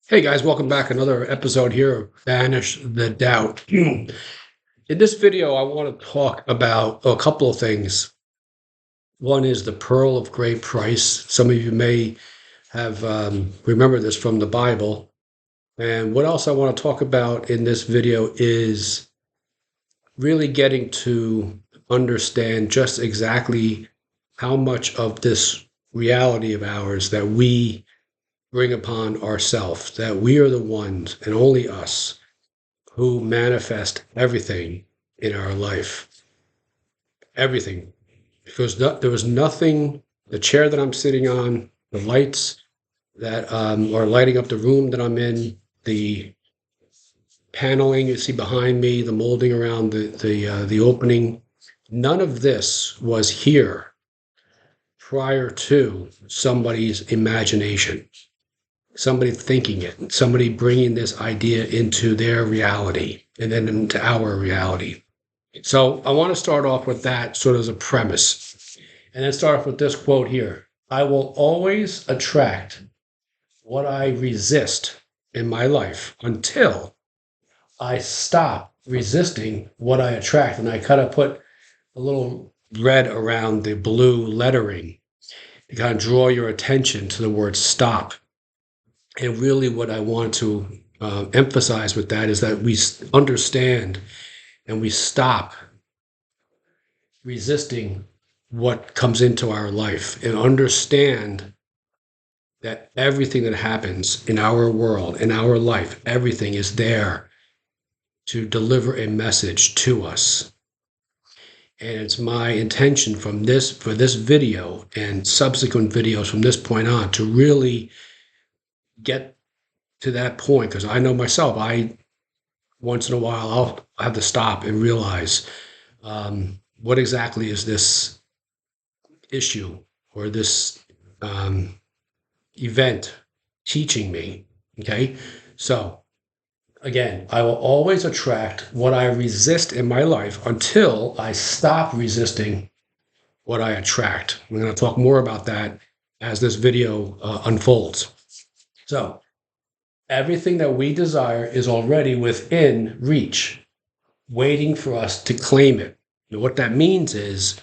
Hey guys, welcome back. Another episode here of Banish the Doubt. In this video, I want to talk about a couple of things. One is the pearl of great price. Some of you may have remember this from the Bible. And what else I want to talk about in this video is really getting to understand just exactly how much of this reality of ours that we bring upon ourselves, that we are the ones and only us who manifest everything in our life. Everything. Because there was nothing, the chair that I'm sitting on, the lights that are lighting up the room that I'm in, the paneling you see behind me, the molding around the opening, none of this was here prior to somebody's imagination, somebody thinking it, somebody bringing this idea into their reality and then into our reality. So I want to start off with that sort of as a premise and then start off with this quote here. I will always attract what I resist in my life until I stop resisting what I attract. And I kind of put a little red around the blue lettering to kind of draw your attention to the word stop. And really, what I want to emphasize with that is that we understand and we stop resisting what comes into our life and understand that everything that happens in our world, in our life, everything is there to deliver a message to us. And it's my intention for this video and subsequent videos from this point on to really get to that point, because I know myself, I once in a while I'll have to stop and realize what exactly is this issue or this event teaching me. Okay, so again, I will always attract what I resist in my life until I stop resisting what I attract. We're going to talk more about that as this video unfolds. So everything that we desire is already within reach, waiting for us to claim it. And what that means is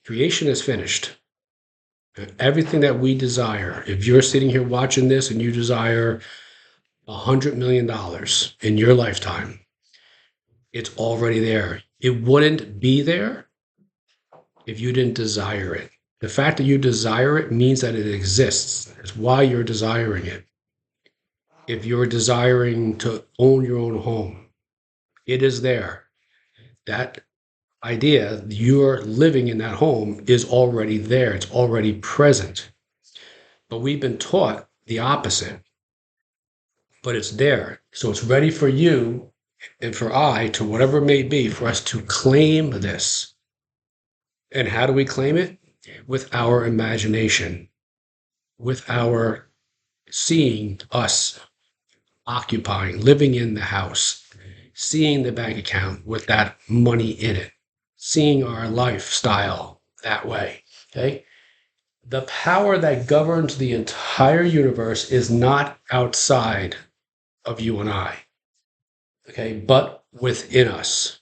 creation is finished. Everything that we desire, if you're sitting here watching this and you desire $100 million in your lifetime, it's already there. It wouldn't be there if you didn't desire it. The fact that you desire it means that it exists. It's why you're desiring it. If you're desiring to own your own home, it is there. That idea, you're living in that home, is already there. It's already present. But we've been taught the opposite. But it's there. So it's ready for you and for I, to whatever it may be, for us to claim this. And how do we claim it? With our imagination, with our seeing us occupying, living in the house, seeing the bank account with that money in it, seeing our lifestyle that way. Okay. The power that governs the entire universe is not outside of you and I. Okay. But within us.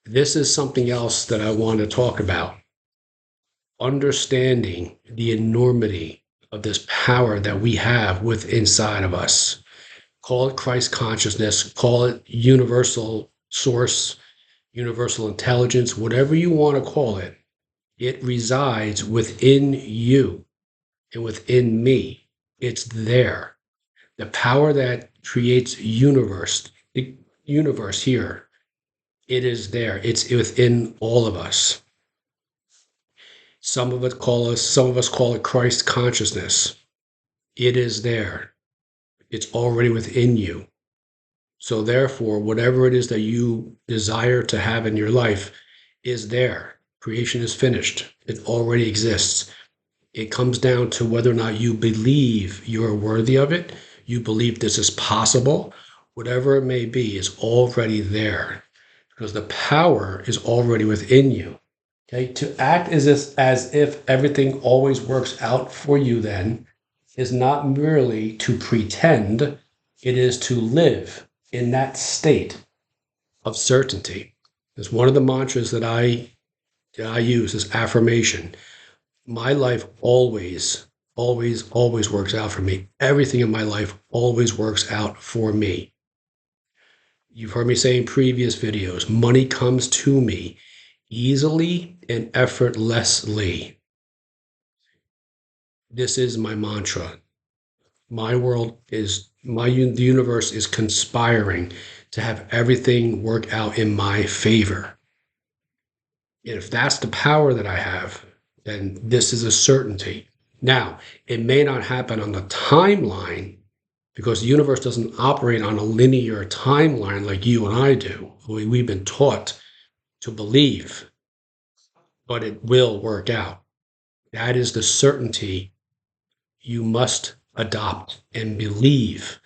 This is something else that I want to talk about. Understanding the enormity of this power that we have within inside of us. Call it Christ consciousness, call it universal source, universal intelligence, whatever you want to call it. It resides within you and within me. It's there. The power that creates the universe here, it is there. It's within all of us. Some of us call it Christ consciousness. It is there. It's already within you. So therefore, whatever it is that you desire to have in your life is there. Creation is finished. It already exists. It comes down to whether or not you believe you're worthy of it. You believe this is possible. Whatever it may be is already there, because the power is already within you. Okay, to act as if everything always works out for you then is not merely to pretend, it is to live in that state of certainty. It's one of the mantras that I use is affirmation. My life always, always, always works out for me. Everything in my life always works out for me. You've heard me say in previous videos, money comes to me easily and effortlessly. This is my mantra. The universe is conspiring to have everything work out in my favor. And if that's the power that I have, then this is a certainty. Now, it may not happen on the timeline because the universe doesn't operate on a linear timeline like you and I do. We've been taught to believe, but it will work out. That is the certainty you must adopt and believe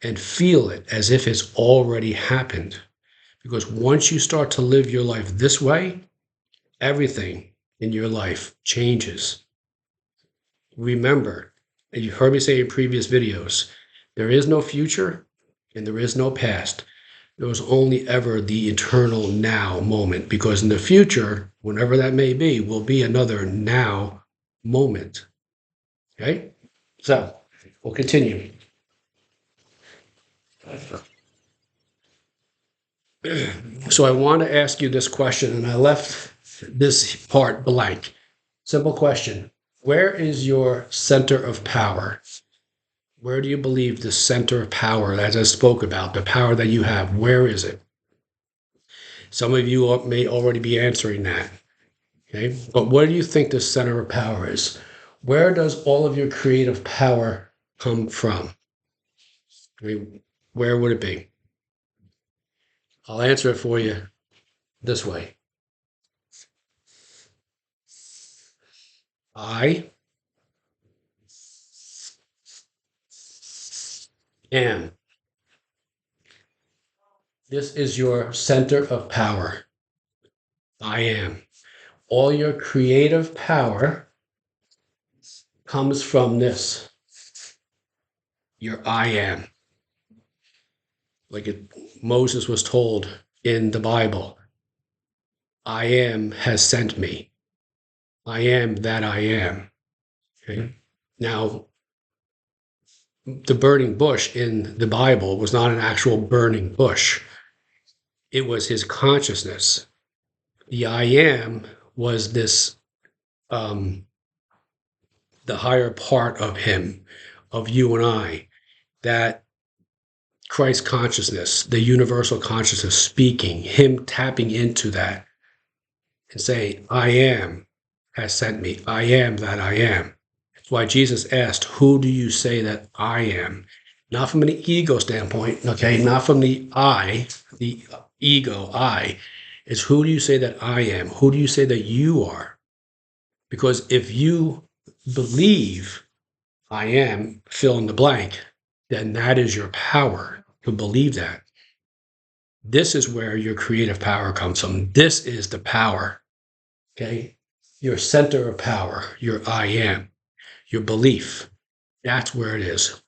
and feel it as if it's already happened. Because once you start to live your life this way, everything in your life changes. Remember, and you've heard me say in previous videos, there is no future and there is no past. There was only ever the eternal now moment, because in the future, whenever that may be, will be another now moment. Okay? So we'll continue. So I want to ask you this question, and I left this part blank. Simple question. Where is your center of power? Where do you believe the center of power, as I spoke about, the power that you have, where is it? Some of you may already be answering that. Okay? But where do you think the center of power is? Where does all of your creative power come from? I mean, where would it be? I'll answer it for you this way. I am. This is your center of power. I am. All your creative power comes from this. Your I am. Moses was told in the Bible, I am has sent me. I am that I am. Okay? Now, the burning bush in the Bible was not an actual burning bush. It was his consciousness. The I am was this, the higher part of him, of you and I, that Christ consciousness, the universal consciousness speaking, him tapping into that and saying, I am has sent me. I am that I am. That's why Jesus asked, who do you say that I am? Not from an ego standpoint, okay? Not from the I, the ego I. It's who do you say that I am? Who do you say that you are? Because if you believe I am, fill in the blank, then that is your power to believe that. This is where your creative power comes from. This is the power, okay? Your center of power, your I am, your belief. That's where it is.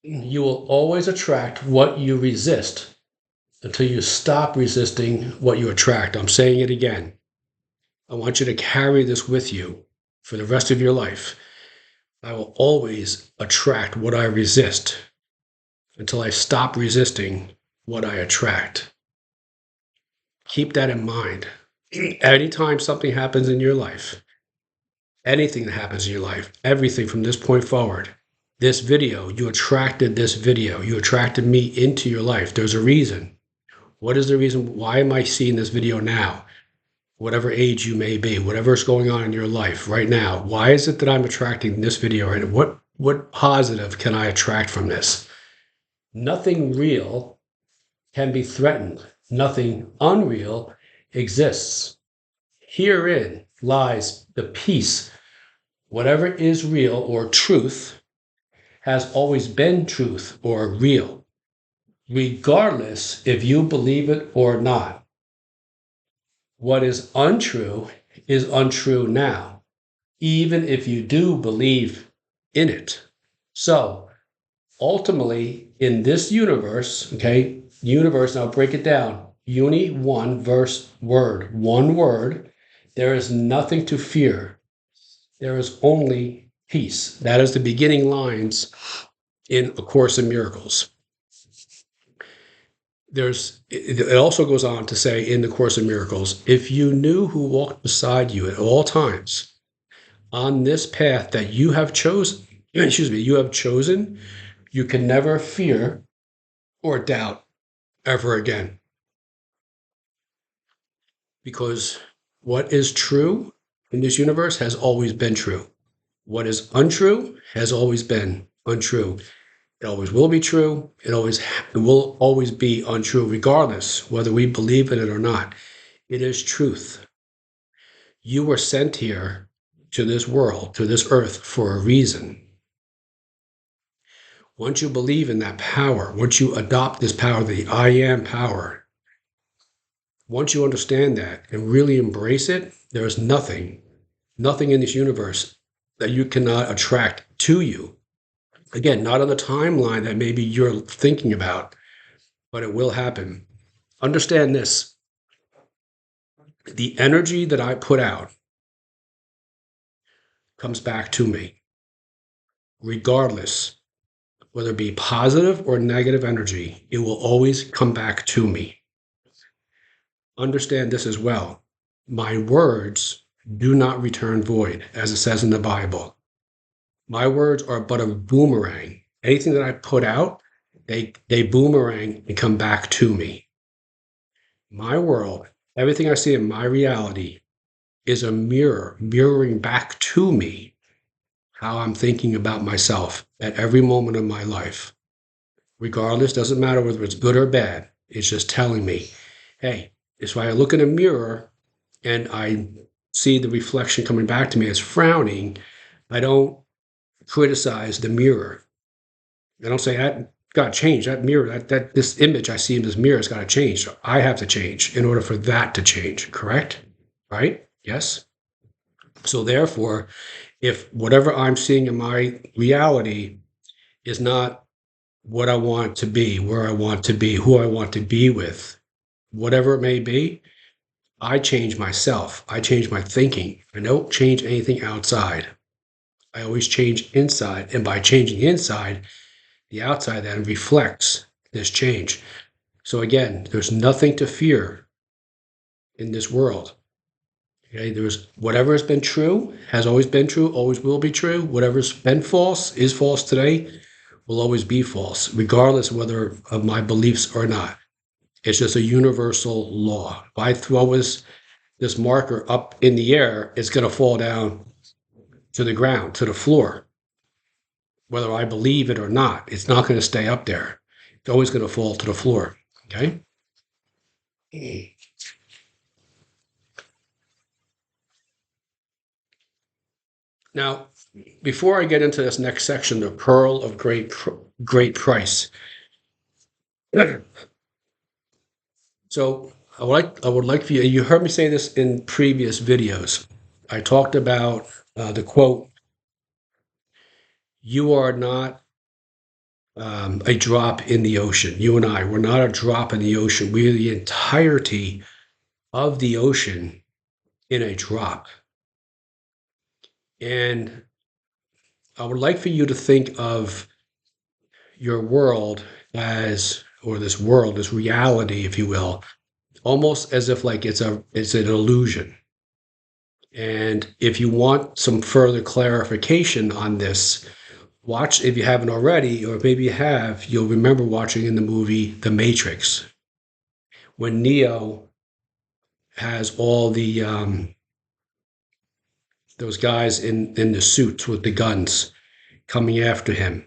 You will always attract what you resist until you stop resisting what you attract. I'm saying it again. I want you to carry this with you for the rest of your life. I will always attract what I resist until I stop resisting what I attract. Keep that in mind. Anytime something happens in your life, anything that happens in your life, everything from this point forward, this video, you attracted this video, you attracted me into your life. There's a reason. What is the reason? Why am I seeing this video now? Whatever age you may be, whatever's going on in your life right now, why is it that I'm attracting this video right now? What positive can I attract from this? Nothing real can be threatened. Nothing unreal exists. Herein lies the peace. Whatever is real or truth has always been truth or real, regardless if you believe it or not. What is untrue is untrue now, even if you do believe in it. So ultimately, in this universe, okay, universe, now break it down. Uni, one, verse, word, one word. There is nothing to fear. There is only peace. That is the beginning lines in A Course in Miracles. It also goes on to say in the Course in Miracles, if you knew who walked beside you at all times on this path that you have chosen, you can never fear or doubt ever again. Because what is true in this universe has always been true. What is untrue has always been untrue. It always will be true. It will always be untrue, regardless whether we believe in it or not. It is truth. You were sent here to this world, to this earth, for a reason. Once you believe in that power, once you adopt this power, the I am power, once you understand that and really embrace it, there is nothing in this universe that you cannot attract to you. Again, not on the timeline that maybe you're thinking about, but it will happen. Understand this. The energy that I put out comes back to me, regardless, whether it be positive or negative energy, it will always come back to me. Understand this as well. My words do not return void, as it says in the Bible. My words are but a boomerang. Anything that I put out, they boomerang and come back to me. My world, everything I see in my reality is a mirror mirroring back to me how I'm thinking about myself at every moment of my life. Regardless, doesn't matter whether it's good or bad. It's just telling me, hey, it's why I look in a mirror and I see the reflection coming back to me as frowning. I don't criticize the mirror. I don't say that got to change. That mirror, that this image I see in this mirror has got to change. I have to change in order for that to change. Correct? Right? Yes. So therefore, if whatever I'm seeing in my reality is not what I want to be, where I want to be, who I want to be with, whatever it may be, I change myself. I change my thinking. I don't change anything outside. I always change inside. And by changing inside, the outside then reflects this change. So again, there's nothing to fear in this world. Okay, there's whatever has been true, has always been true, always will be true. Whatever's been false, is false today, will always be false, regardless whether of my beliefs or not. It's just a universal law. If I throw this marker up in the air, it's going to fall down to the ground, to the floor. Whether I believe it or not, it's not going to stay up there. It's always going to fall to the floor. Okay? Now, before I get into this next section, the pearl of great price. So I would like for you. You heard me say this in previous videos. I talked about the quote: "You are not a drop in the ocean. You and I, we're not a drop in the ocean. We are the entirety of the ocean in a drop." And I would like for you to think of your world as, or this world, this reality, if you will, almost as if like it's an illusion. And if you want some further clarification on this, watch, if you haven't already, or maybe you have, you'll remember watching in the movie The Matrix, when Neo has all the those guys in the suits with the guns coming after him.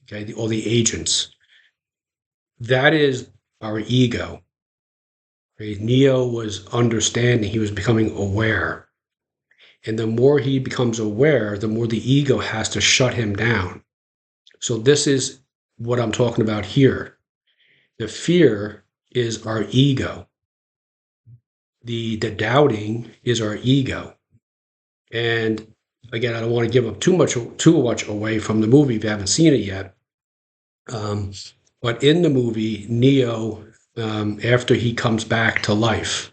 Okay, all the agents. That is our ego. Okay? Neo was understanding. He was becoming aware. And the more he becomes aware, the more the ego has to shut him down. So this is what I'm talking about here. The fear is our ego. The doubting is our ego. And again, I don't want to give up too much away from the movie if you haven't seen it yet. Um, but in the movie, Neo, after he comes back to life,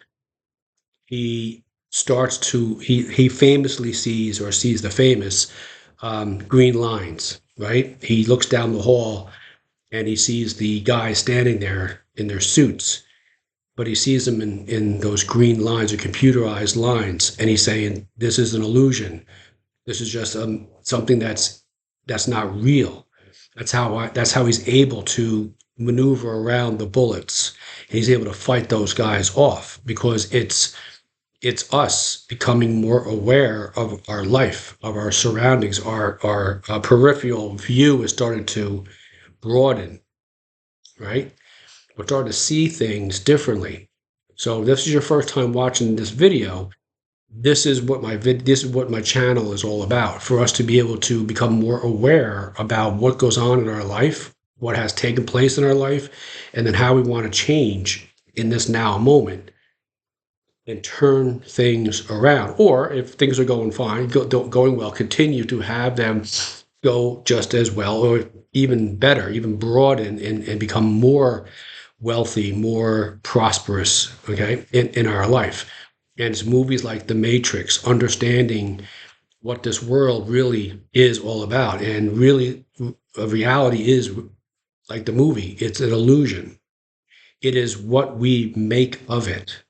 he he famously sees the famous green lines, right? He looks down the hall and he sees the guys standing there in their suits, but he sees them in those green lines or computerized lines, and he's saying, "This is an illusion. This is just something that's not real." That's how he's able to maneuver around the bullets. He's able to fight those guys off because it's us becoming more aware of our life, of our surroundings. Our peripheral view is starting to broaden, right? We're starting to see things differently. So if this is your first time watching this video, this is what my channel is all about, for us to be able to become more aware about what goes on in our life, what has taken place in our life, and then how we want to change in this now moment and turn things around. Or if things are going fine, going well, continue to have them go just as well, or even better, even broaden and become more wealthy, more prosperous, okay, in our life. And it's movies like The Matrix, understanding what this world really is all about. And really, a reality is like the movie, it's an illusion. It is what we make of it.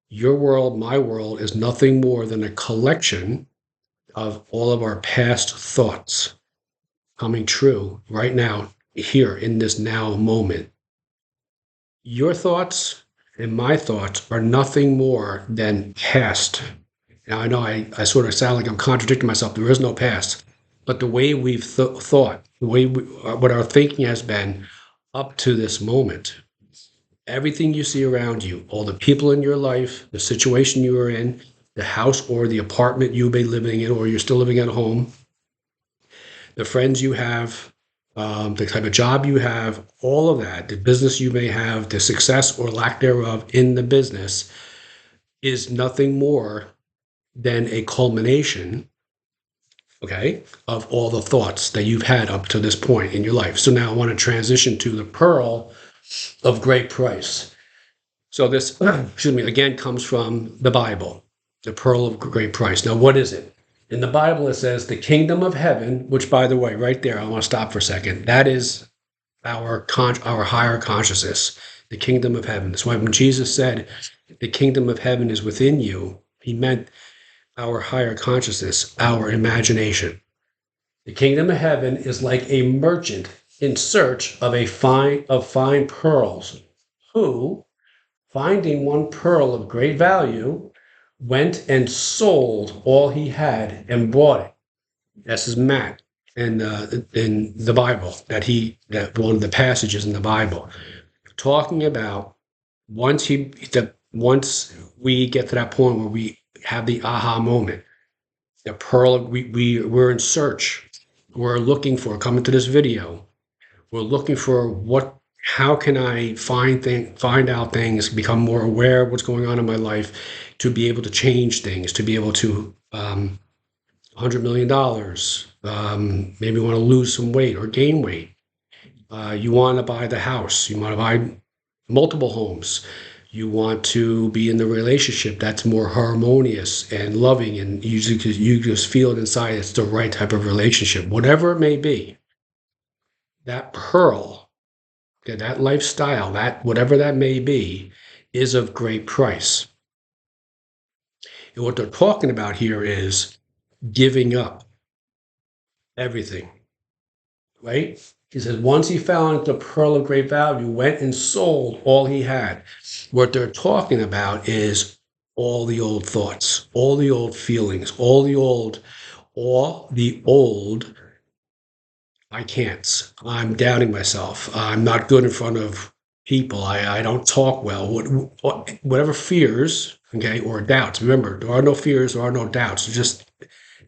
Your world, my world, is nothing more than a collection of all of our past thoughts coming true right now, here in this now moment. Your thoughts and my thoughts are nothing more than past. Now, I know I sort of sound like I'm contradicting myself. There is no past. But the way we've thought, what our thinking has been up to this moment, everything you see around you, all the people in your life, the situation you are in, the house or the apartment you may be living in, or you're still living at home, the friends you have, the type of job you have, all of that, the business you may have, the success or lack thereof in the business is nothing more than a culmination, okay, of all the thoughts that you've had up to this point in your life. So now I want to transition to the pearl of great price. So this, excuse me, again comes from the Bible, the pearl of great price. Now, what is it? In the Bible, it says the kingdom of heaven, which, by the way, right there, I want to stop for a second. That is our higher consciousness, the kingdom of heaven. That's why when Jesus said the kingdom of heaven is within you, he meant our higher consciousness, our imagination. The kingdom of heaven is like a merchant in search of fine pearls, who, finding one pearl of great value, went and sold all he had and bought it. This is Matt in the Bible, that one of the passages in the Bible, talking about once we get to that point where we have the aha moment, the pearl, we're in search, we're looking for, coming to this video, we're looking for how can I find out things, become more aware of what's going on in my life, to be able to change things, to be able to $100 million. Maybe want to lose some weight or gain weight. You want to buy the house. You want to buy multiple homes. You want to be in the relationship that's more harmonious and loving, and you just feel it inside. It's the right type of relationship, whatever it may be. That pearl, that lifestyle, that whatever that may be, is of great price. And what they're talking about here is giving up everything, right? He says, once he found the pearl of great value, went and sold all he had. What they're talking about is all the old thoughts, all the old feelings, all the old I can'ts. I'm doubting myself. I'm not good in front of people. I don't talk well. Whatever fears, okay, or doubts. Remember, there are no fears, there are no doubts. It's just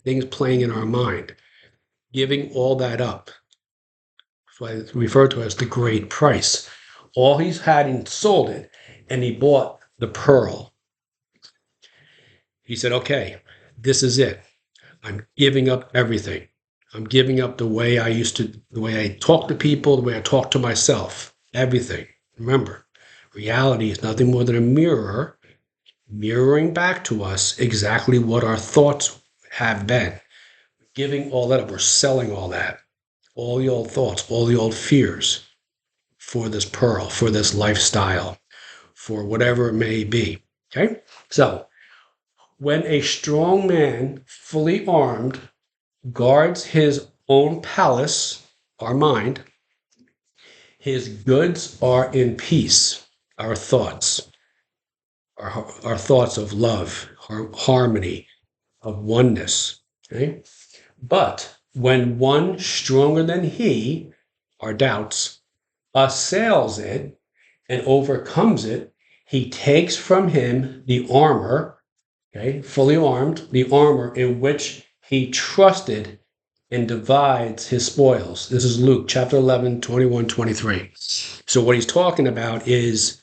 things playing in our mind. Giving all that up. That's why it's referred to as the great price. All he's had, he sold it, and he bought the pearl. He said, okay, this is it. I'm giving up everything. I'm giving up the way the way I talk to people, the way I talk to myself, everything. Remember, reality is nothing more than a mirror mirroring back to us exactly what our thoughts have been. Giving all that up, we're selling all the old thoughts, all the old fears for this pearl, for this lifestyle, for whatever it may be. Okay? So, when a strong man, fully armed, guards his own palace, our mind, his goods are in peace, our thoughts, our thoughts of love, harmony, of oneness. Okay? But when one stronger than he, our doubts, assails it and overcomes it, he takes from him the armor, okay, fully armed, the armor in which he trusted and divides his spoils. This is Luke chapter 11, 21, 23. So what he's talking about is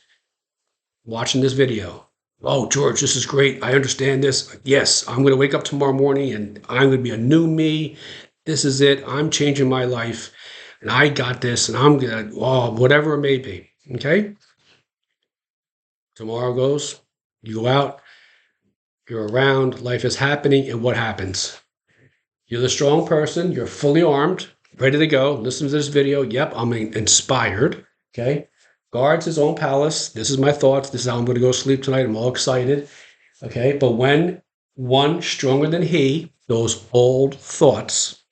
watching this video. Oh, George, this is great. I understand this. Yes, I'm going to wake up tomorrow morning and I'm going to be a new me. This is it. I'm changing my life and I got this and I'm going to, oh, whatever it may be. Okay. Tomorrow goes, you go out, you're around, life is happening. And what happens? You're the strong person. You're fully armed, ready to go. Listen to this video. Yep, I'm inspired. Okay. Guards his own palace. This is my thoughts. This is how I'm going to go sleep tonight. I'm all excited. Okay. But when one stronger than he, those old thoughts,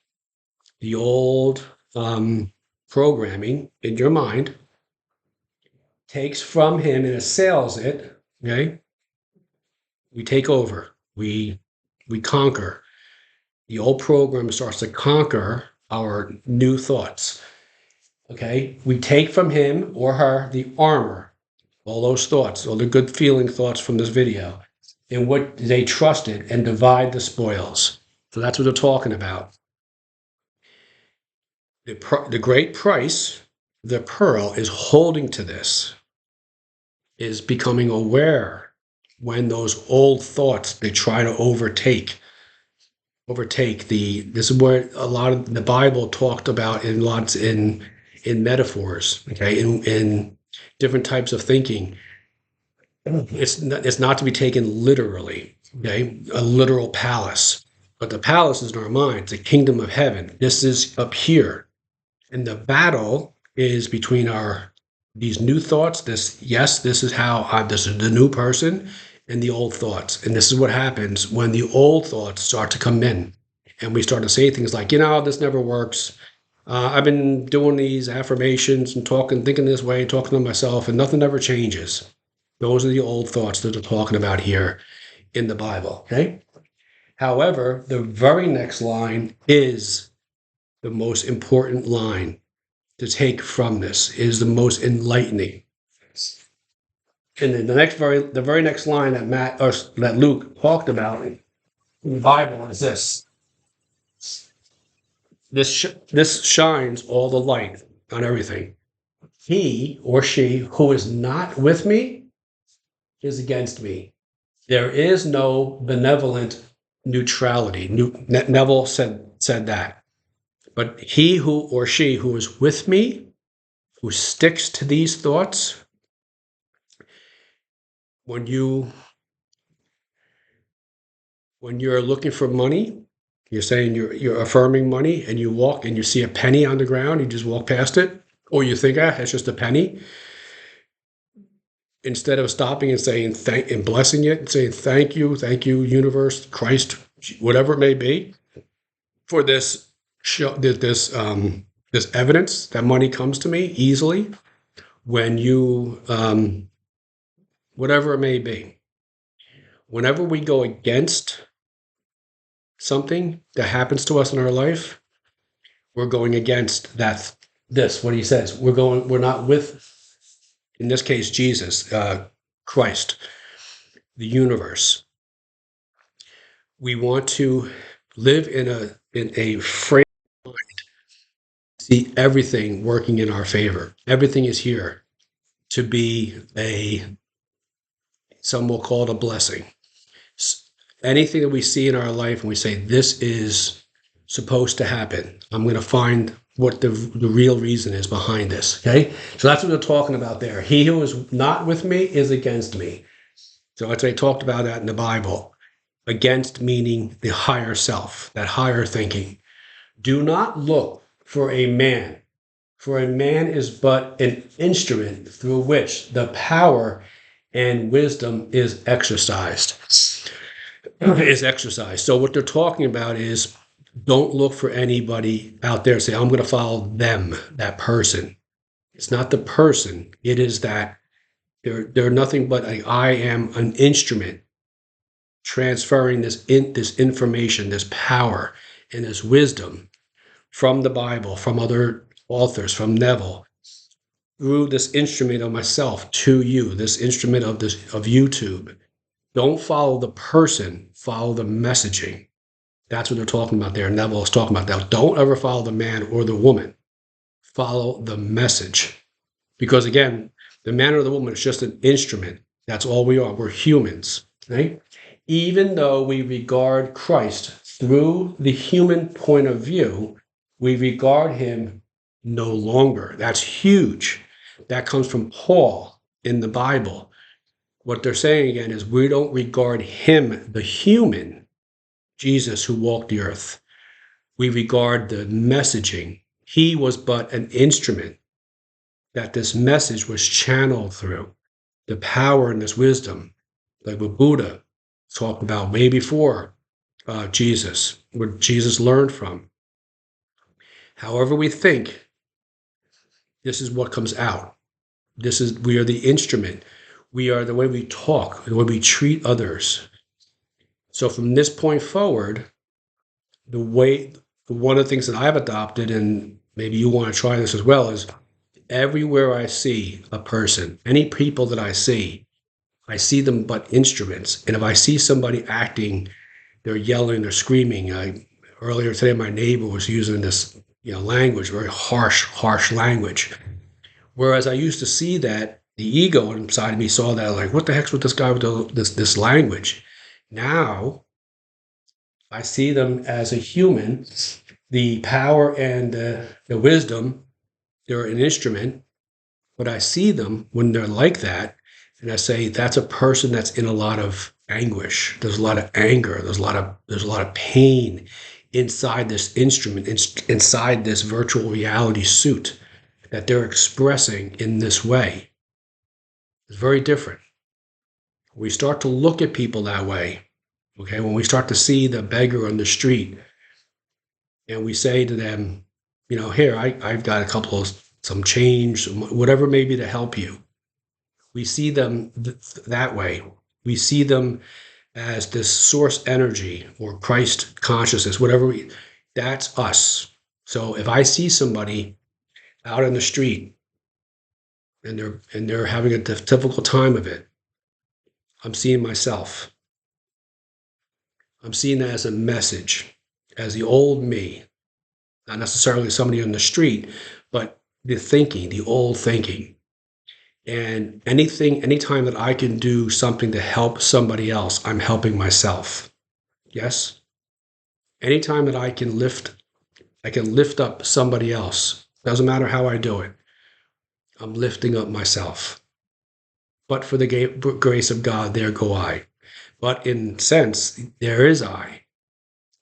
the old programming in your mind, takes from him and assails it. Okay. We take over. We conquer. The old program starts to conquer our new thoughts. Okay. We take from him or her the armor, all those thoughts, all the good feeling thoughts from this video, in what they trusted and divide the spoils. So that's what they're talking about. The great price, the pearl, is holding to this, is becoming aware when those old thoughts, they try to overtake this is where a lot of the Bible talked about in lots in metaphors, okay, in different types of thinking. It's not to be taken literally, okay, a literal palace, but the palace is in our mind, the kingdom of heaven. This is up here, and the battle is between these new thoughts. This is this is the new person, and the old thoughts. And this is what happens when the old thoughts start to come in and we start to say things like, this never works. I've been doing these affirmations and thinking this way, talking to myself, and nothing ever changes. Those are the old thoughts that they're talking about here in the Bible. Okay. However, the very next line is the most important line to take from this, is the most enlightening. And then the very next line that Luke talked about in the Bible is this. This shines all the light on everything. He or she who is not with me is against me. There is no benevolent neutrality. Neville said that. But he who or she who is with me, who sticks to these thoughts, when you're looking for money, you're saying you're affirming money, and you walk and you see a penny on the ground, you just walk past it, or you think, it's just a penny. Instead of stopping and saying and blessing it and saying thank you, universe, Christ, whatever it may be, for this this evidence that money comes to me easily, when you whatever it may be, whenever we go against something that happens to us in our life, we're going against what he says. We're not with, in this case, Jesus, Christ, the universe. We want to live in a frame of mind, see everything working in our favor. Everything is here to be some will call it a blessing. anything that we see in our life and we say, this is supposed to happen, I'm going to find what the real reason is behind this. Okay. So that's what they're talking about there. He who is not with me is against me. So as I talked about that in the Bible, against meaning the higher self, that higher thinking. Do not look for a man is but an instrument through which the power and wisdom is exercised. So what they're talking about is, don't look for anybody out there and say, I'm going to follow them, that person. It's not the person. It is that they're nothing but I am an instrument transferring this information, this power, and this wisdom from the Bible, from other authors, from Neville, through this instrument of myself to you, this instrument of YouTube. Don't follow the person, follow the messaging. That's what they're talking about there. Neville is talking about that. Don't ever follow the man or the woman. Follow the message. Because again, the man or the woman is just an instrument. That's all we are. We're humans. Right? Even though we regard Christ through the human point of view, we regard him no longer. That's huge. That comes from Paul in the Bible. What they're saying again is we don't regard him, the human, Jesus who walked the earth. We regard the messaging. He was but an instrument that this message was channeled through. The power and this wisdom, like what Buddha talked about way before Jesus, what Jesus learned from. However we think, this is what comes out. We are the instrument. We are the way we talk, the way we treat others. So from this point forward, one of the things that I've adopted, and maybe you want to try this as well, is everywhere I see a person, any people that I see them but instruments. And if I see somebody acting, they're yelling, they're screaming. Earlier today, my neighbor was using this, language, very harsh language. Whereas I used to see that, the ego inside of me saw that, like, what the heck's with this guy with this language? Now I see them as a human, the power and the wisdom, they're an instrument, but I see them when they're like that, and I say that's a person that's in a lot of anguish. There's a lot of anger. There's a lot of pain inside this instrument, inside this virtual reality suit that they're expressing in this way. It's very different. We start to look at people that way. Okay, when we start to see the beggar on the street, and we say to them, here, I've got a couple of some change, whatever may be to help you. We see them that way. We see them as this source energy or Christ consciousness, that's us. So if I see somebody out in the street and they're having a difficult time of it, I'm seeing myself. I'm seeing that as a message, as the old me, not necessarily somebody on the street, but the old thinking. And anytime that I can do something to help somebody else, I'm helping myself. Yes? Anytime that I can lift up somebody else, doesn't matter how I do it, I'm lifting up myself. But for the grace of God, there go I. But in sense, there is I.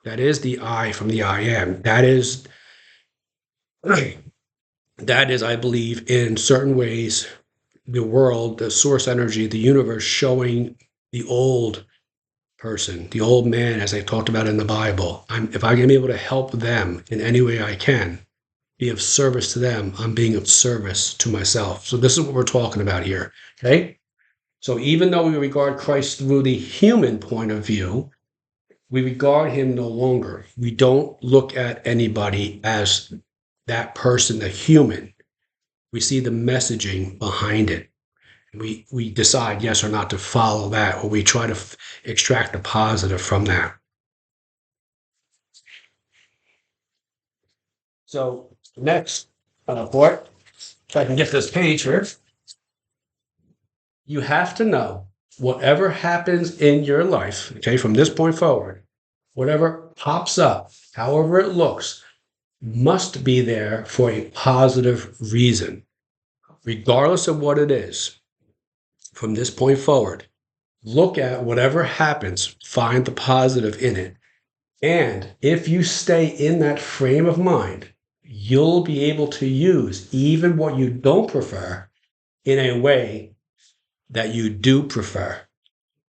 That is the I from the I am. That is, I believe, in certain ways, the world, the source energy, the universe showing the old person, the old man, as I talked about in the Bible. If I can be able to help them in any way I can, be of service to them, I'm being of service to myself. So this is what we're talking about here. Okay? So even though we regard Christ through the human point of view, we regard him no longer. We don't look at anybody as that person, the human. We see the messaging behind it. We decide yes or not to follow that, or we try to extract the positive from that. So next part, if I can get this page here, you have to know whatever happens in your life, okay, from this point forward, whatever pops up, however it looks, must be there for a positive reason, regardless of what it is. From this point forward, look at whatever happens, find the positive in it. And if you stay in that frame of mind, you'll be able to use even what you don't prefer in a way that you do prefer.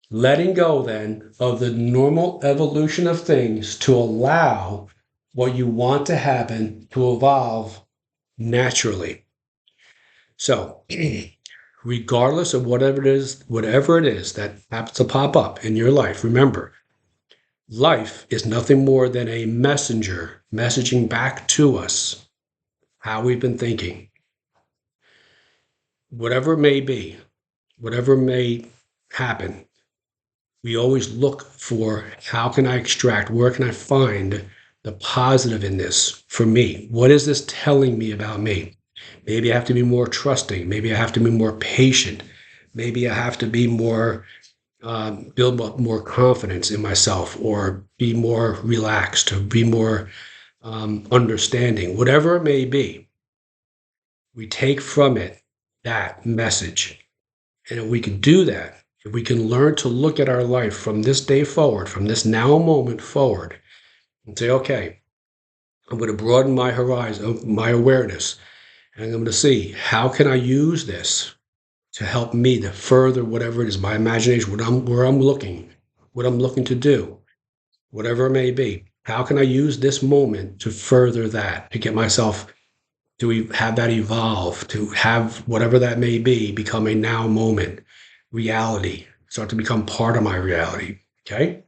Letting go then of the normal evolution of things to allow what you want to happen to evolve naturally. So, regardless of whatever it is that happens to pop up in your life, remember, life is nothing more than a messenger messaging back to us how we've been thinking. Whatever it may be, whatever may happen, we always look for how can I extract, where can I find the positive in this for me? What is this telling me about me? Maybe I have to be more trusting. Maybe I have to be more patient. Maybe I have to be more, build up more confidence in myself, or be more relaxed, or be more understanding. Whatever it may be, we take from it that message. And if we can do that, if we can learn to look at our life from this day forward, from this now moment forward, and say, okay, I'm going to broaden my horizon, my awareness, and I'm going to see how can I use this to help me to further whatever it is, my imagination, where I'm looking, what I'm looking to do, whatever it may be. How can I use this moment to further that, to get myself to have that evolve, to have whatever that may be become a now moment reality, start to become part of my reality. Okay?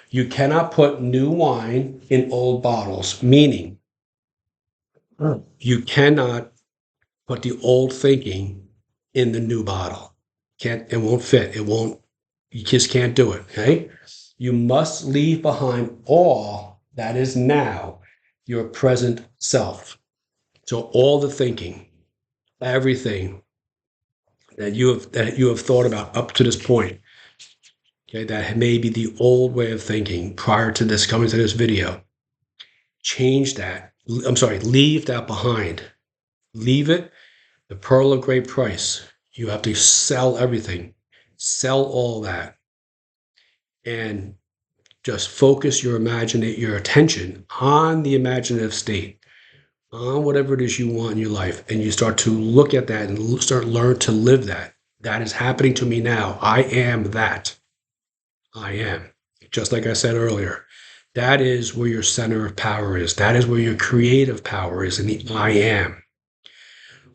You cannot put new wine in old bottles, meaning you cannot put the old thinking in the new bottle. It won't fit. You just can't do it. Okay? You must leave behind all that is now your present self. So all the thinking, everything that you have thought about up to this point, okay, that may be the old way of thinking prior to this coming to this video. Change that. Leave that behind. Leave it. The pearl of great price. You have to sell everything. Sell all that. And just focus your attention on the imaginative state, on whatever it is you want in your life. And you start to look at that and learn to live that. That is happening to me now. I am that. I am. Just like I said earlier, that is where your center of power is. That is where your creative power is in the I am.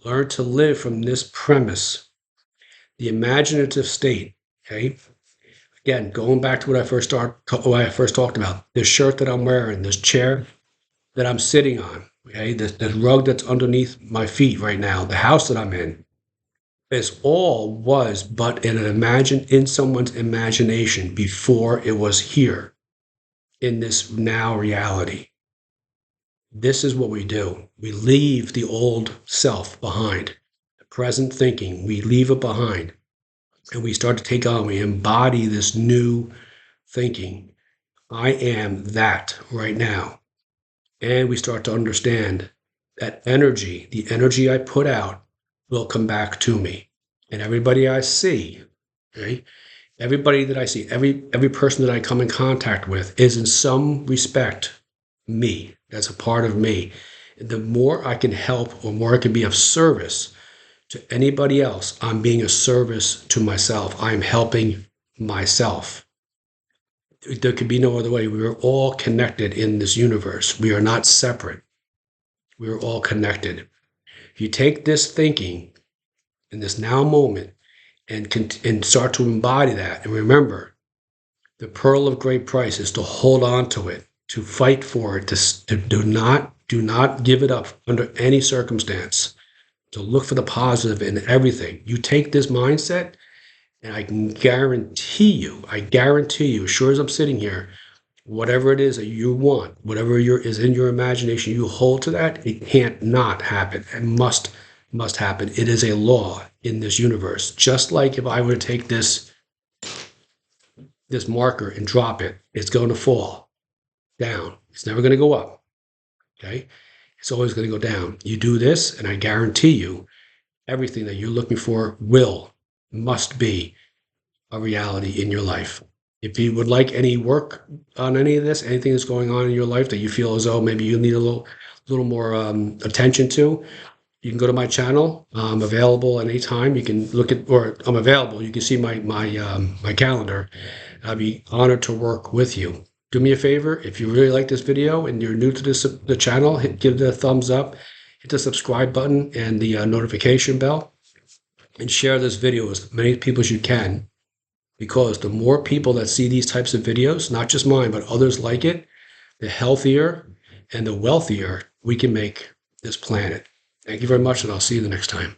Learn to live from this premise, the imaginative state. Okay. Again, going back to what I first talked about, this shirt that I'm wearing, this chair that I'm sitting on, okay, the rug that's underneath my feet right now, the house that I'm in, this all was but in someone's imagination before it was here in this now reality. This is what we do. We leave the old self behind, the present thinking, we leave it behind, and we start to take on, we embody this new thinking. I am that right now. And we start to understand that energy, the energy I put out, will come back to me. And everybody I see, right? Everybody that I see, every person that I come in contact with is in some respect me. That's a part of me. The more I can help or more I can be of service to anybody else, I'm being a service to myself. I'm helping myself. There could be no other way. We are all connected in this universe. We are not separate. We are all connected. If you take this thinking in this now moment and start to embody that, and remember, the pearl of great price is to hold on to it, to fight for it, to do not give it up under any circumstance, to look for the positive in everything. You take this mindset, and I guarantee you, as sure as I'm sitting here, whatever it is that you want, whatever is in your imagination, you hold to that. It can't not happen. It must happen. It is a law in this universe. Just like if I were to take this this marker and drop it, it's going to fall down. It's never going to go up. Okay. It's always going to go down. You do this, and I guarantee you everything that you're looking for must be a reality in your life. If you would like any work on any of this, anything that's going on in your life that you feel as though maybe you need a little more attention to, you can go to my channel. I'm available anytime. You can look at, or I'm available. You can see my calendar. I'd be honored to work with you. Do me a favor, if you really like this video and you're new to the channel, give it a thumbs up, hit the subscribe button and the notification bell, and share this video with as many people as you can. Because the more people that see these types of videos, not just mine, but others like it, the healthier and the wealthier we can make this planet. Thank you very much, and I'll see you the next time.